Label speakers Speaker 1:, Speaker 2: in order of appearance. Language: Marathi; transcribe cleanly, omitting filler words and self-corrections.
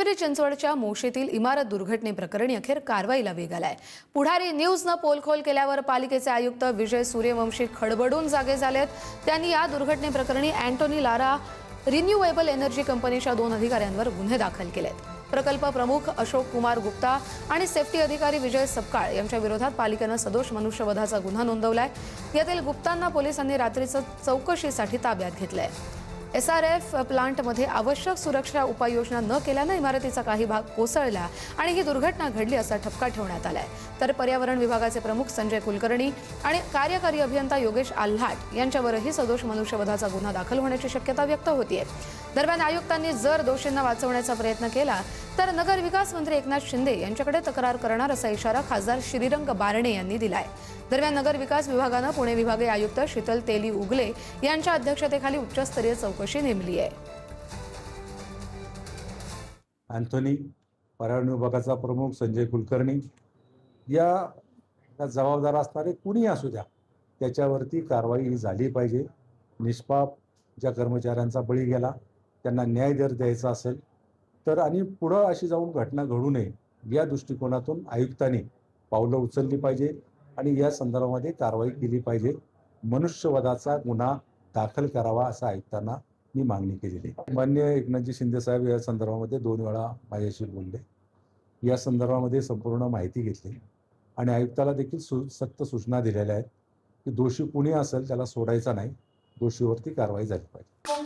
Speaker 1: पिंपरी चिंचवडच्या मोशीतील इमारत दुर्घटनेप्रकरणी अखेर कारवाईला वेग आलाय। पुढारी न्यूजनं पोलखोल केल्यावर पालिकेचे आयुक्त विजय सूर्यवंशी खडबडून जागे झालेत। त्यांनी या दुर्घटनेप्रकरणी अँटोनी लारा रिन्यूएबल एनर्जी कंपनीच्या 2 अधिकाऱ्यांवर गुन्हे दाखल केलेत। प्रकल्प प्रमुख अशोक कुमार गुप्ता आणि सेफ्टी अधिकारी विजय सपकाळ यांच्या विरोधात पालिकेनं सदोष मनुष्यवधाचा गुन्हा नोंदवलाय। यातील गुप्तांना पोलिसांनी रात्रीच चौकशीसाठी ताब्यात घेतलंय। SRF प्लांटमध्ये आवश्यक सुरक्षा उपाययोजना न केल्याने इमारतीचा काही भाग कोसळला आणि ही दुर्घटना घडली असा ठपका ठेवण्यात आलाय। तर पर्यावरण विभागाचे प्रमुख संजय कुलकर्णी आणि कार्यकारी अभियंता योगेश आल्हाट यांच्यावरही सदोष मनुष्यवधाचा गुन्हा दाखल होण्याची शक्यता व्यक्त होतीये। दरम्यान आयुक्तांनी जर दोषींना वाचवण्याचा प्रयत्न केला तर नगर विकास मंत्री एकनाथ शिंदे यांच्याकडे तक्रार करणार असा इशारा खासदार श्रीरंग बारणे यांनी दिलाय। दरम्यान नगर विकास विभागानं पुणे विभागीय आयुक्त शीतल तेली उगले यांच्या अध्यक्षतेखाली उच्चस्तरीय चौकशी नेमली आहे।
Speaker 2: अँथोनी, पर्यावरण विभागाचा प्रमुख संजय कुलकर्णी या जबाबदार असणारे कुणी असू द्या, त्याच्यावरती कारवाई ही झाली पाहिजे। निष्पाप ज्या कर्मचाऱ्यांचा बळी गेला त्यांना न्याय जर द्यायचा असेल तर आणि पुढं अशी जाऊन घटना घडू नये या दृष्टिकोनातून आयुक्तांनी पावलं उचलली पाहिजे आणि या संदर्भामध्ये कारवाई केली पाहिजे। मनुष्यवधाचा गुन्हा दाखल करावा असं आयुक्तांना मी मागणी केलेली आहे। माननीय एकनाथजी शिंदे साहेब या संदर्भामध्ये 2 वेळा माझ्याशी बोलले, या संदर्भामध्ये संपूर्ण माहिती घेतली आणि आयुक्ताला देखील सक्त सूचना दिलेल्या आहेत की दोषी कुणी असेल त्याला सोडायचा नाही, दोषीवरती कारवाई झाली पाहिजे।